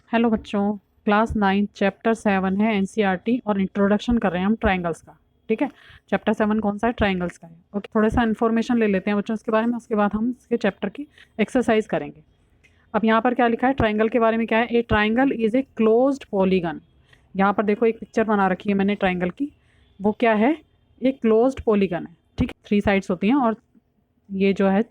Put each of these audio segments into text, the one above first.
Hello बच्चों, class 9 chapter 7 है NCERT और इंट्रोडक्शन कर रहे हैं हम ट्रायंगल्स का। ठीक है, चैप्टर 7 कौन सा है? ट्रायंगल्स का है। ओके, थोड़ा सा इन्फॉर्मेशन ले लेते हैं बच्चों इसके बारे में, उसके बाद हम इसके चैप्टर की एक्सरसाइज करेंगे। अब यहाँ पर क्या लिखा है ट्रायंगल के बारे में? क्या है? ए triangle is a closed polygon. यहाँ पर देखो एक पिक्चर बना रखी है मैंने ट्रायंगल की। वो क्या है? एक क्लोज्ड पॉलीगन है। ठीक है, 3 साइड्स होती हैं और ये जो है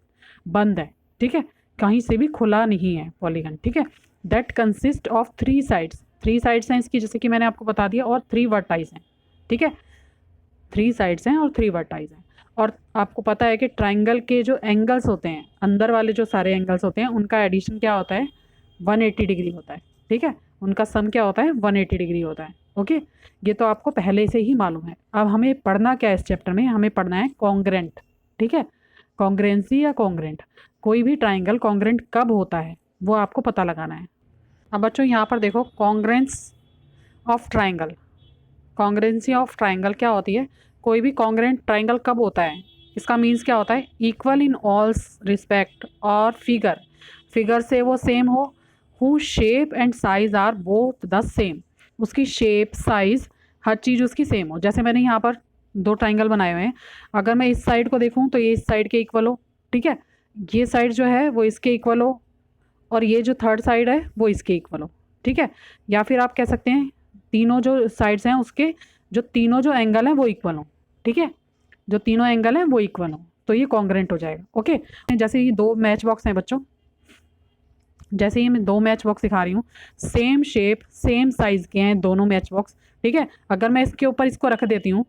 बंद है। ठीक है, कहीं से भी खुला नहीं है पॉलीगन। ठीक है, that consist of 3 sides. 3 sides हैं इसकी, जैसे कि मैंने आपको बता दिया, और 3 वर्टाइज हैं। ठीक है, 3 साइड्स हैं और 3 वर्टाइज हैं। और आपको पता है कि ट्राइंगल के जो एंगल्स होते हैं, अंदर वाले जो सारे एंगल्स होते हैं, उनका एडिशन क्या होता है? 180 डिग्री होता है। ठीक है, उनका सम क्या होता है? 180 डिग्री होता है। ओके, ये तो आपको पहले से ही मालूम है। अब हमें पढ़ना क्या है इस चैप्टर में? हमें पढ़ना है कॉन्ग्रेंट। ठीक है, कॉन्ग्रेंसी या कॉन्ग्रेंट, कोई भी ट्राइंगल कॉन्ग्रेंट कब होता है वो आपको पता लगाना है। अब बच्चों यहाँ पर देखो, congruence of triangle, कॉन्ग्रेंसी of triangle क्या होती है? कोई भी कॉन्ग्रेंट ट्राइंगल कब होता है? इसका मीन्स क्या होता है? इक्वल इन ऑल रिस्पेक्ट और फिगर, फिगर से वो सेम हो, who shape and size are both the same, उसकी शेप साइज हर चीज़ उसकी सेम हो। जैसे मैंने यहाँ पर 2 ट्राइंगल बनाए हुए हैं, अगर मैं इस साइड को देखूँ तो ये इस साइड के इक्वल हो। ठीक है, ये साइड जो है वो इसके इक्वल हो, और ये जो थर्ड साइड है वो इसके इक्वल हो। ठीक है, या फिर आप कह सकते हैं तीनों जो साइड्स हैं उसके जो तीनों जो एंगल हैं वो इक्वल हो। ठीक है, जो तीनों एंगल हैं वो इक्वल हो, तो ये कॉन्ग्रेंट हो जाएगा। ओके, जैसे ये 2 मैच बॉक्स हैं बच्चों, जैसे ये मैं 2 मैच बॉक्स दिखा रही हूँ, सेम शेप सेम साइज के हैं दोनों मैच बॉक्स। ठीक है, अगर मैं इसके ऊपर इसको रख देती हूँ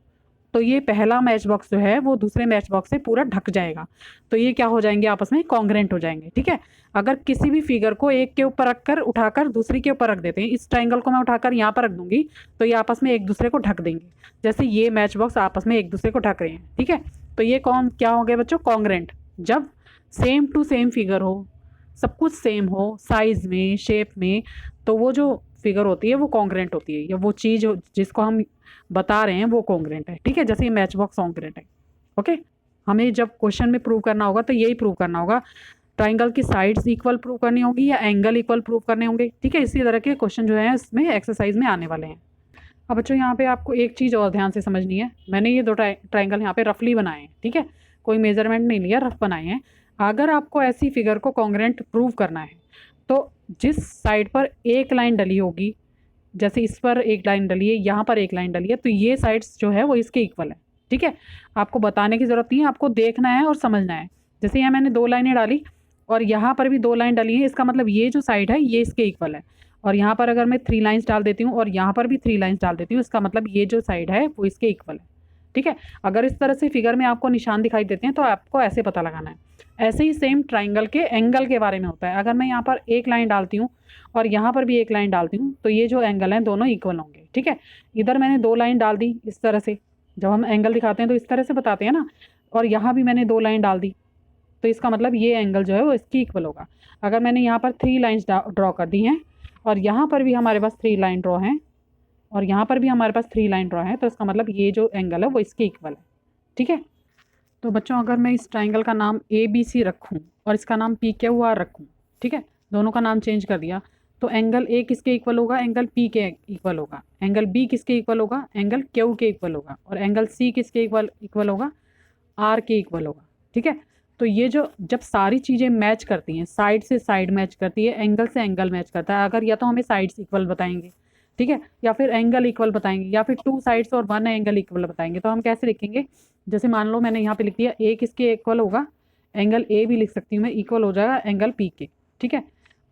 तो ये पहला मैच बॉक्स जो है वो दूसरे मैच बॉक्स से पूरा ढक जाएगा, तो ये क्या हो जाएंगे? आपस में कॉन्ग्रेंट हो जाएंगे। ठीक है, अगर किसी भी फिगर को एक के ऊपर रखकर उठाकर दूसरी के ऊपर रख देते हैं, इस ट्राइंगल को मैं उठाकर यहाँ पर रख दूंगी तो ये आपस में एक दूसरे को ढक देंगे, जैसे ये मैच बॉक्स आपस में एक दूसरे को ढक रहे हैं। ठीक है, तो ये कौन क्या हो गया बच्चों? कॉन्ग्रेंट। जब सेम टू सेम फिगर हो, सब कुछ सेम हो साइज में शेप में, तो वो जो फिगर होती है वो कॉन्ग्रेंट होती है, या वो चीज़ जिसको हम बता रहे हैं वो कॉन्ग्रेंट है। ठीक है, जैसे ये मैच बॉक्स कॉन्ग्रेंट है। ओके, हमें जब क्वेश्चन में प्रूव करना होगा तो यही प्रूव करना होगा, ट्राइंगल की साइड्स इक्वल प्रूव करनी होगी या एंगल इक्वल प्रूव करने होंगे। ठीक है, इसी तरह के क्वेश्चन जो है इसमें एक्सरसाइज में आने वाले हैं। अब बच्चों यहाँ पे आपको एक चीज़ और ध्यान से समझनी है, मैंने ये 2 ट्राइंगल यहाँ पे रफली बनाए हैं। ठीक है, कोई मेजरमेंट नहीं लिया, रफ बनाए हैं। अगर आपको ऐसी फिगर को कॉन्ग्रेंट प्रूव करना है तो जिस साइड पर एक लाइन डली होगी, जैसे इस पर एक लाइन डली है, यहाँ पर एक लाइन डली है, तो ये साइड्स जो है वो इसके इक्वल है। ठीक है, आपको बताने की ज़रूरत नहीं है, आपको देखना है और समझना है। जैसे यहाँ मैंने 2 लाइनें डाली और यहाँ पर भी 2 लाइन डाली हैं, इसका मतलब ये जो साइड है ये इसके इक्वल है। और यहाँ पर अगर मैं 3 लाइन्स डाल देती हूँ और यहाँ पर भी 3 लाइन्स डाल देती हूँ, इसका मतलब ये जो साइड है वो इसके इक्वल है। ठीक है, अगर इस तरह से फिगर में आपको निशान दिखाई देते हैं तो आपको ऐसे पता लगाना है। ऐसे ही सेम ट्राइंगल के एंगल के बारे में होता है। अगर मैं यहाँ पर एक लाइन डालती हूँ और यहाँ पर भी एक लाइन डालती हूँ तो ये जो एंगल हैं दोनों इक्वल होंगे। ठीक है, इधर मैंने 2 लाइन डाल दी इस तरह से, जब हम एंगल दिखाते हैं तो इस तरह से बताते हैं ना, और यहाँ भी मैंने 2 लाइन डाल दी, तो इसका मतलब ये एंगल जो है वो इसकी इक्वल होगा। अगर मैंने यहाँ पर 3 लाइन्स ड्रॉ कर दी हैं और यहाँ पर भी हमारे पास 3 लाइन ड्रॉ हैं और यहाँ पर भी हमारे पास 3 लाइन ड्रॉ है, तो इसका मतलब ये जो एंगल है वो इसके इक्वल है। ठीक है, तो बच्चों अगर मैं इस ट्राइंगल का नाम ए बी सी रखूँ और इसका नाम पी क्यू आर रखूँ, ठीक है, दोनों का नाम चेंज कर दिया, तो एंगल ए किसके इक्वल होगा? एंगल पी के इक्वल होगा। एंगल बी किसके इक्वल होगा? एंगल क्यू के इक्वल होगा। और एंगल सी किसके इक्वल होगा? आर के इक्वल होगा। ठीक है, तो ये जो जब सारी चीज़ें मैच करती हैं, साइड से साइड मैच करती है, एंगल से एंगल मैच करता है, अगर या तो हमें साइड्स इक्वल बताएंगे, ठीक है, या फिर एंगल इक्वल बताएंगे, या फिर 2 साइड्स और 1 एंगल इक्वल बताएंगे, तो हम कैसे लिखेंगे? जैसे मान लो मैंने यहाँ पे लिख दिया ए किसके इक्वल होगा? एंगल ए भी लिख सकती हूँ मैं, इक्वल हो जाएगा एंगल पी के। ठीक है,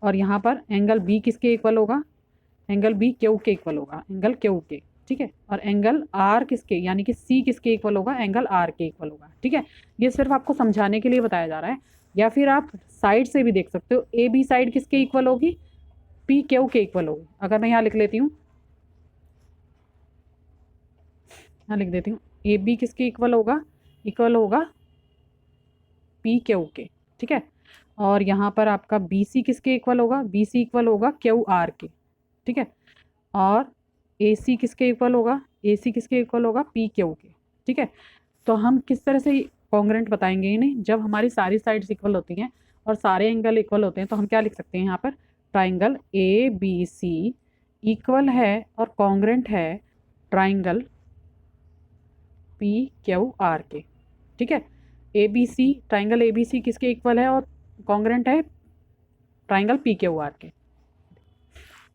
और यहाँ पर एंगल बी किसके इक्वल होगा? एंगल बी क्यू के इक्वल होगा, एंगल क्यू के। ठीक है, और एंगल आर किसके यानी कि सी किसके इक्वल होगा? एंगल आर के इक्वल होगा। ठीक है, ये सिर्फ आपको समझाने के लिए बताया जा रहा है। या फिर आप साइड से भी देख सकते हो, ए बी साइड किसके इक्वल होगी? पी क्यू के इक्वल होगी। अगर मैं यहाँ लिख लेती हूँ, यहाँ लिख देती हूँ, ए बी किसके इक्वल होगा? इक्वल होगा पी क्यू के। ठीक है, और यहाँ पर आपका बी सी किसके इक्वल होगा? बी सी इक्वल होगा क्यू आर के। ठीक है, और ए सी किसके इक्वल होगा? ए सी किसके इक्वल होगा? पी क्यू के। ठीक है, तो हम किस तरह से कॉन्ग्रेंट बताएंगे इन्हें? जब हमारी सारी साइड्स इक्वल होती हैं और सारे एंगल इक्वल होते हैं तो हम क्या लिख सकते हैं यहाँ पर? Triangle A B C equal है और कॉन्ग्रेंट है triangle P Q R K. ठीक है, A B C, triangle A B C किसके इक्वल है और कॉन्ग्रेंट है triangle P Q R K,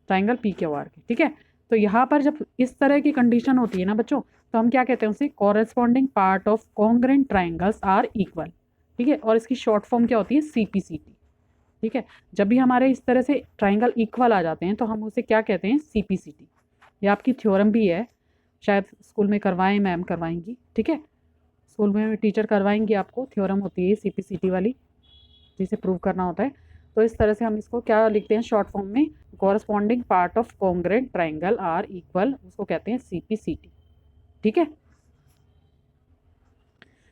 triangle P Q R K. ठीक है, तो यहाँ पर जब इस तरह की कंडीशन होती है ना बच्चों, तो हम क्या कहते हैं उसे, corresponding part of congruent triangles are equal. ठीक है, और इसकी शॉर्ट फॉर्म क्या होती है, CPCT। ठीक है, जब भी हमारे इस तरह से ट्राइंगल इक्वल आ जाते हैं तो हम उसे क्या कहते हैं, CPCT। ये आपकी थ्योरम भी है, शायद स्कूल में करवाएं, मैम करवाएंगी। ठीक है, स्कूल में टीचर करवाएंगी आपको, थ्योरम होती है CPCT वाली, जिसे प्रूव करना होता है। तो इस तरह से हम इसको क्या लिखते हैं शॉर्ट फॉर्म में, corresponding part of congruent triangle are equal, उसको कहते हैं CPCT। ठीक है,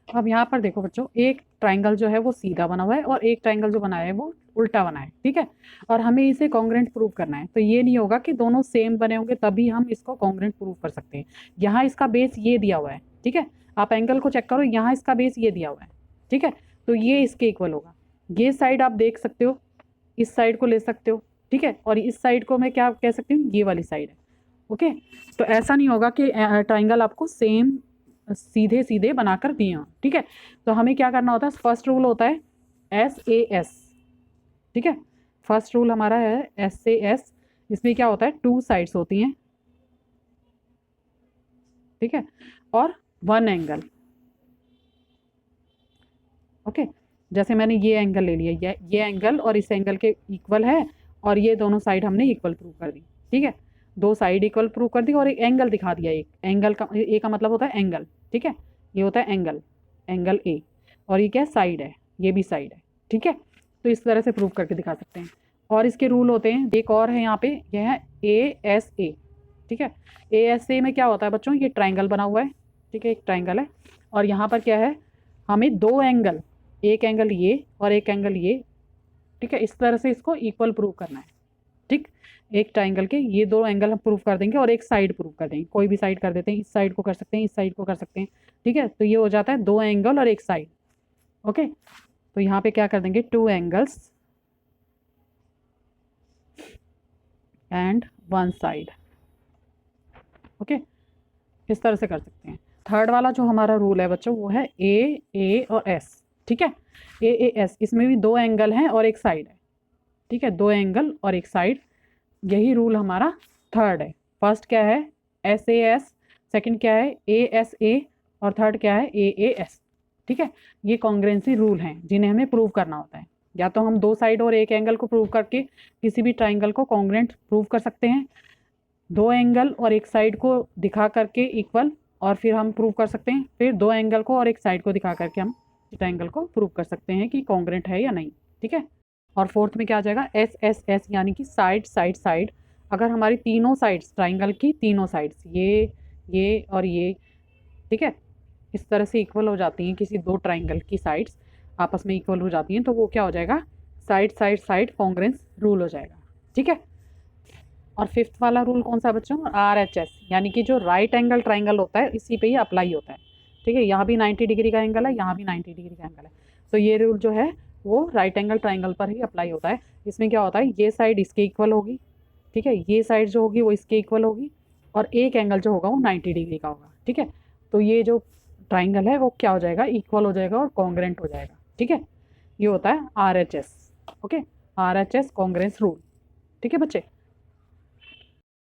अब यहाँ पर देखो बच्चों, एक ट्राइंगल जो है वो सीधा बना हुआ है और एक ट्राइंगल जो बनाया है वो उल्टा बना है। ठीक है, और हमें इसे कॉन्ग्रेंट प्रूव करना है। तो ये नहीं होगा कि दोनों सेम बने होंगे तभी हम इसको कॉन्ग्रेंट प्रूव कर सकते हैं। यहाँ इसका बेस ये दिया हुआ है। ठीक है, आप एंगल को चेक करो, यहाँ इसका बेस ये दिया हुआ है। ठीक है, तो ये इसके इक्वल होगा। ये साइड आप देख सकते हो, इस साइड को ले सकते हो। ठीक है, और इस साइड को मैं क्या कह सकती हूँ, ये वाली साइड है। ओके, तो ऐसा नहीं होगा कि ट्राइंगल आपको सेम सीधे सीधे बनाकर दिए हों। ठीक है, तो हमें क्या करना होता है, फर्स्ट रूल होता है SAS। ठीक है, फर्स्ट रूल हमारा है SAS। इसमें क्या होता है, 2 साइड्स होती हैं। ठीक है, और 1 एंगल। ओके, जैसे मैंने ये एंगल ले लिया, ये एंगल और इस एंगल के इक्वल है, और ये दोनों साइड हमने इक्वल प्रूव कर दी। ठीक है, 2 साइड इक्वल प्रूव कर दी और एक एंगल दिखा दिया। एक एंगल का, ए का मतलब होता है एंगल। ठीक है, ये होता है एंगल, एंगल ए, और ये क्या है, साइड है, ये भी साइड है। ठीक है, तो इस तरह से प्रूव करके दिखा सकते हैं। और इसके रूल होते हैं, एक और है यहाँ पे, यह है ASA। ठीक है, ASA में क्या होता है बच्चों, ये ट्राइंगल बना हुआ है। ठीक है, एक ट्राइंगल है, और यहाँ पर क्या है, हमें 2 एंगल, एक एंगल ये और एक एंगल ये। ठीक है, इस तरह से इसको इक्वल प्रूव करना है। ठीक, एक ट्राइंगल के ये 2 एंगल हम प्रूव कर देंगे और एक साइड प्रूव कर देंगे, कोई भी साइड कर देते हैं, इस साइड को कर सकते हैं, इस साइड को कर सकते हैं। ठीक है, तो ये हो जाता है 2 एंगल और एक साइड। ओके, तो यहाँ पे क्या कर देंगे, 2 एंगल्स एंड 1 साइड। ओके, इस तरह से कर सकते हैं। थर्ड वाला जो हमारा रूल है बच्चों, वो है A और S। ठीक है, AS, इसमें भी 2 एंगल हैं और एक साइड है। ठीक है, 2 एंगल और एक साइड, यही रूल हमारा थर्ड है। फर्स्ट क्या है, SAS, सेकंड क्या है, ASA, और थर्ड क्या है, AAS। ठीक है, ये कॉन्ग्रेंसी रूल हैं जिन्हें हमें प्रूव करना होता है। या तो हम 2 साइड और एक एंगल को प्रूव करके किसी भी ट्राइंगल को कॉन्ग्रेंट प्रूव कर सकते हैं, 2 एंगल और एक साइड को दिखा करके इक्वल, और फिर हम प्रूव कर सकते हैं, फिर 2 एंगल को और एक साइड को दिखा करके हम ट्राइंगल को प्रूव कर सकते हैं कि कॉन्ग्रेंट है या नहीं। ठीक है, और फोर्थ में क्या आ जाएगा, SSS, यानी कि साइड साइड साइड। अगर हमारी तीनों साइड्स, ट्राइंगल की तीनों साइड्स, ये और ये, ठीक है, इस तरह से इक्वल हो जाती हैं, किसी 2 ट्राइंगल की साइड्स आपस में इक्वल हो जाती हैं, तो वो क्या हो जाएगा, side side side congruence rule हो जाएगा। ठीक है, और फिफ्थ वाला रूल कौन सा बच्चों, RHS, यानी कि जो राइट एंगल ट्राइंगल होता है इसी पे ही अप्लाई होता है। ठीक है, यहाँ भी 90 डिग्री का एंगल है, यहाँ भी 90 डिग्री का एंगल है, तो ये रूल जो है वो राइट एंगल ट्राइंगल पर ही अप्लाई होता है। इसमें क्या होता है, ये साइड इसके इक्वल होगी। ठीक है, ये साइड जो होगी वो इसके इक्वल होगी, और एक एंगल जो होगा वो 90 डिग्री का होगा। ठीक है, तो ये जो ट्राइंगल है वो क्या हो जाएगा, इक्वल हो जाएगा और कॉन्ग्रेंट हो जाएगा। ठीक है, ये होता है RHS। Okay, RHS congruence rule. ठीक है बच्चे।